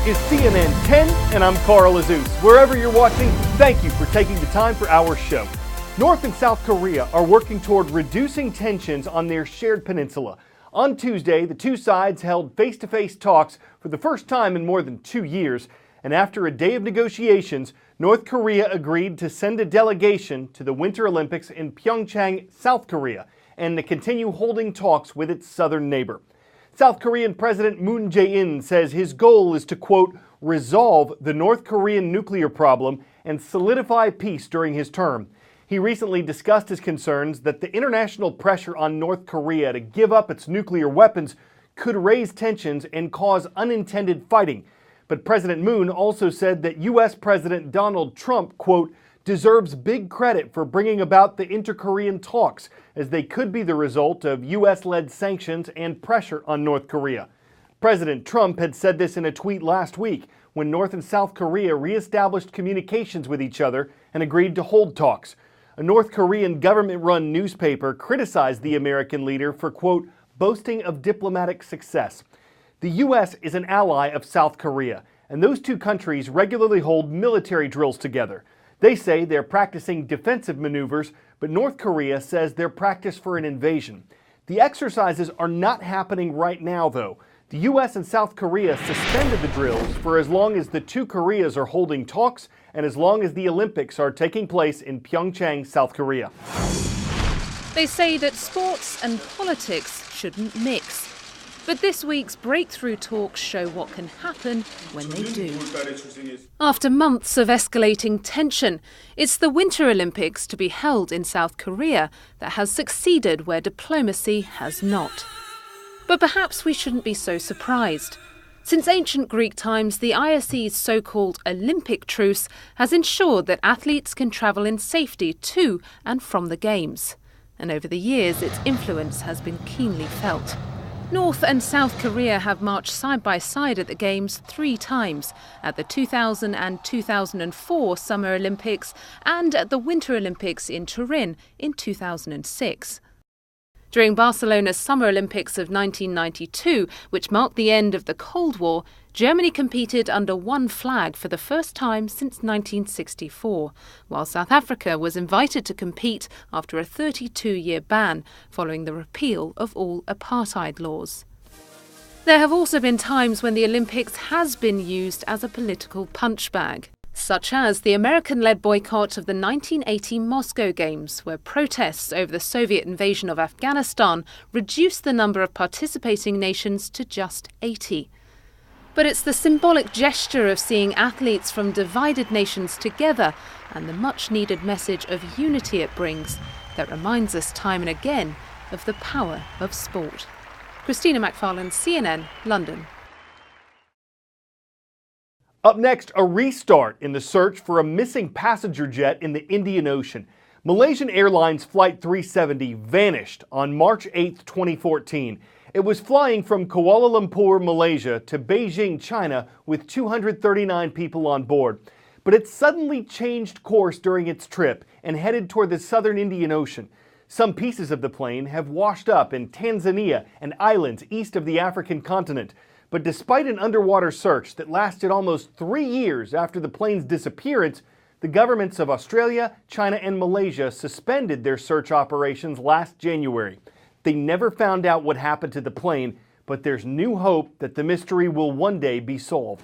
is CNN 10, and I'm Carl Azuz. Wherever you're watching, thank you for taking the time for our show. North and South Korea are working toward reducing tensions on their shared peninsula. On Tuesday, the two sides held face-to-face talks for the first time in more than 2 years, and after a day of negotiations, North Korea agreed to send a delegation to the Winter Olympics in Pyeongchang, South Korea, and to continue holding talks with its southern neighbor. South Korean President Moon Jae-in says his goal is to, quote, resolve the North Korean nuclear problem and solidify peace during his term. He recently discussed his concerns that the international pressure on North Korea to give up its nuclear weapons could raise tensions and cause unintended fighting. But President Moon also said that U.S. President Donald Trump, quote, deserves big credit for bringing about the inter-Korean talks, as they could be the result of U.S.-led sanctions and pressure on North Korea. President Trump had said this in a tweet last week when North and South Korea reestablished communications with each other and agreed to hold talks. A North Korean government-run newspaper criticized the American leader for, quote, boasting of diplomatic success. The U.S. is an ally of South Korea, and those two countries regularly hold military drills together. They say they're practicing defensive maneuvers, but North Korea says they're practiced for an invasion. The exercises are not happening right now, though. The U.S. and South Korea suspended the drills for as long as the two Koreas are holding talks and as long as the Olympics are taking place in Pyeongchang, South Korea. They say that sports and politics shouldn't mix. But this week's breakthrough talks show what can happen when they do. After months of escalating tension, it's the Winter Olympics to be held in South Korea that has succeeded where diplomacy has not. But perhaps we shouldn't be so surprised. Since ancient Greek times, the IOC's so-called Olympic truce has ensured that athletes can travel in safety to and from the Games. And over the years, its influence has been keenly felt. North and South Korea have marched side by side at the Games 3 times, at the 2000 and 2004 Summer Olympics and at the Winter Olympics in Turin in 2006. During Barcelona's Summer Olympics of 1992, which marked the end of the Cold War, Germany competed under one flag for the first time since 1964, while South Africa was invited to compete after a 32-year ban following the repeal of all apartheid laws. There have also been times when the Olympics has been used as a political punchbag, such as the American-led boycott of the 1980 Moscow Games, where protests over the Soviet invasion of Afghanistan reduced the number of participating nations to just 80. But it's the symbolic gesture of seeing athletes from divided nations together and the much-needed message of unity it brings that reminds us time and again of the power of sport. Christina McFarlane, CNN, London. Up next, a restart in the search for a missing passenger jet in the Indian Ocean. Malaysian Airlines Flight 370 vanished on March 8, 2014. It was flying from Kuala Lumpur, Malaysia to Beijing, China with 239 people on board. But it suddenly changed course during its trip and headed toward the southern Indian Ocean. Some pieces of the plane have washed up in Tanzania and islands east of the African continent. But despite an underwater search that lasted almost 3 years after the plane's disappearance, the governments of Australia, China, and Malaysia suspended their search operations last January. They never found out what happened to the plane, but there's new hope that the mystery will one day be solved.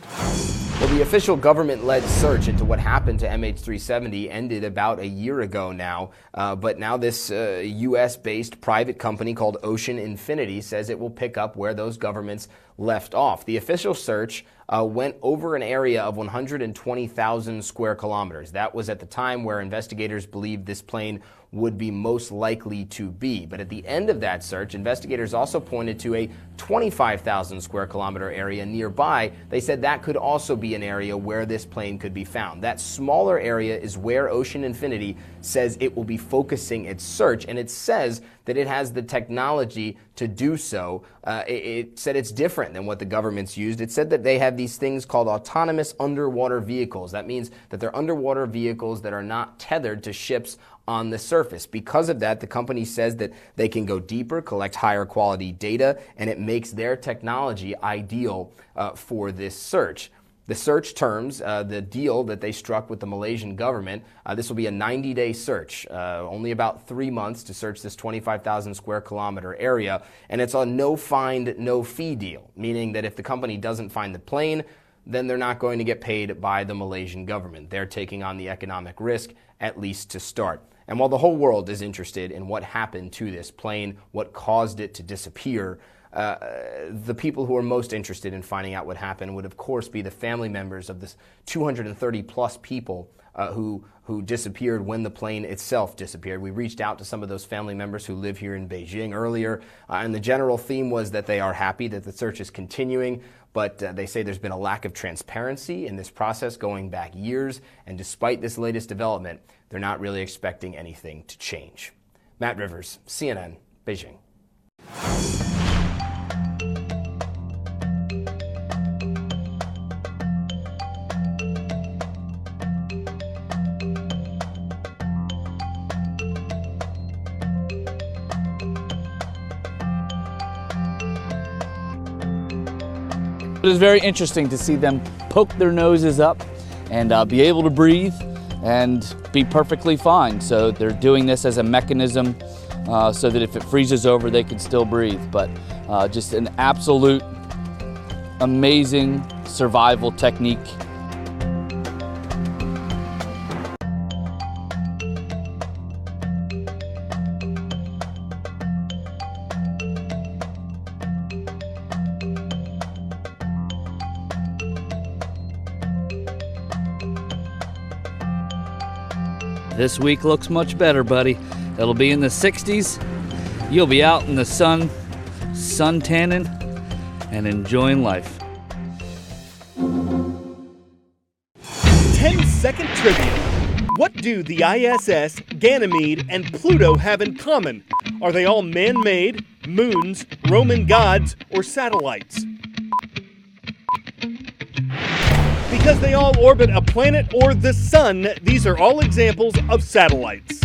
Well, the official government-led search into what happened to MH370 ended about a year ago now, but now this U.S.-based private company called Ocean Infinity says it will pick up where those governments left off. The official search went over an area of 120,000 square kilometers. That was at the time where investigators believed this plane would be most likely to be. But at the end of that search, investigators also pointed to a 25,000 square kilometer area nearby. They said that could also be an area where this plane could be found. That smaller area is where Ocean Infinity says it will be focusing its search, and it says that it has the technology to do so. It said it's different than what the government's used. It said that they have these things called autonomous underwater vehicles. That means that they're underwater vehicles that are not tethered to ships on the surface. Because of that, the company says that they can go deeper, collect higher quality data, and it makes their technology ideal for this search. The search terms, the deal that they struck with the Malaysian government, this will be a 90-day search, only about 3 months to search this 25,000 square kilometer area, and it's a no-find, no-fee deal, meaning that if the company doesn't find the plane, then they're not going to get paid by the Malaysian government. They're taking on the economic risk, at least to start. And while the whole world is interested in what happened to this plane, what caused it to disappear, the people who are most interested in finding out what happened would, of course, be the family members of this 230 plus people who disappeared when the plane itself disappeared. We reached out to some of those family members who live here in Beijing earlier, and the general theme was that they are happy that the search is continuing, but they say there's been a lack of transparency in this process going back years, and despite this latest development, they're not really expecting anything to change. Matt Rivers, CNN, Beijing. It was very interesting to see them poke their noses up and be able to breathe and be perfectly fine. So they're doing this as a mechanism so that if it freezes over, they can still breathe. But just an absolute amazing survival technique. This week looks much better, buddy. It'll be in the 60s. You'll be out in the sun, sun-tanning, and enjoying life. 10-second trivia. What do the ISS, Ganymede, and Pluto have in common? Are they all man-made, moons, Roman gods, or satellites? Because they all orbit a planet or the sun, these are all examples of satellites.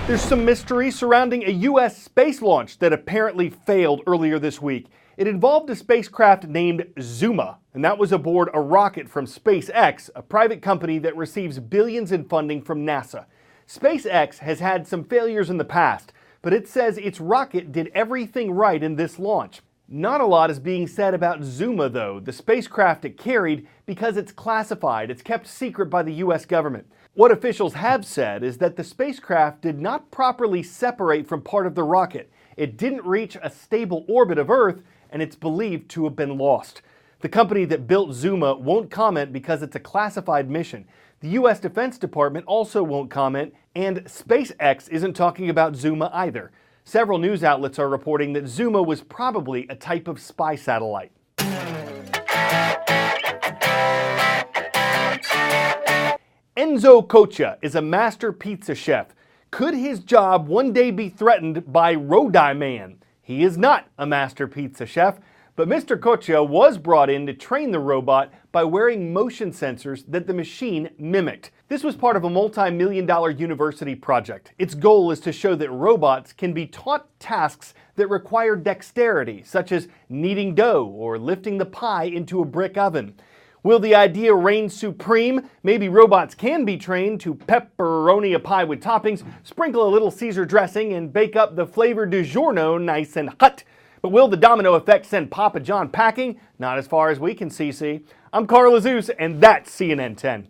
There's some mystery surrounding a U.S. space launch that apparently failed earlier this week. It involved a spacecraft named Zuma, and that was aboard a rocket from SpaceX, a private company that receives billions in funding from NASA. SpaceX has had some failures in the past, but it says its rocket did everything right in this launch. Not a lot is being said about Zuma, though, the spacecraft it carried, because it's classified. It's kept secret by the U.S. government. What officials have said is that the spacecraft did not properly separate from part of the rocket. It didn't reach a stable orbit of Earth, and it's believed to have been lost. The company that built Zuma won't comment because it's a classified mission. The U.S. Defense Department also won't comment, and SpaceX isn't talking about Zuma either. Several news outlets are reporting that Zuma was probably a type of spy satellite. Enzo Cocha is a master pizza chef. Could his job one day be threatened by Rodai Man? He is not a master pizza chef, but Mr. Cocha was brought in to train the robot by wearing motion sensors that the machine mimicked. This was part of a multi-million-dollar university project. Its goal is to show that robots can be taught tasks that require dexterity, such as kneading dough or lifting the pie into a brick oven. Will the idea reign supreme? Maybe robots can be trained to pepperoni a pie with toppings, sprinkle a little Caesar dressing, and bake up the flavor du giorno nice and hot. But will the domino effect send Papa John packing? Not as far as we can see. I'm Carl Azuz, and that's CNN 10.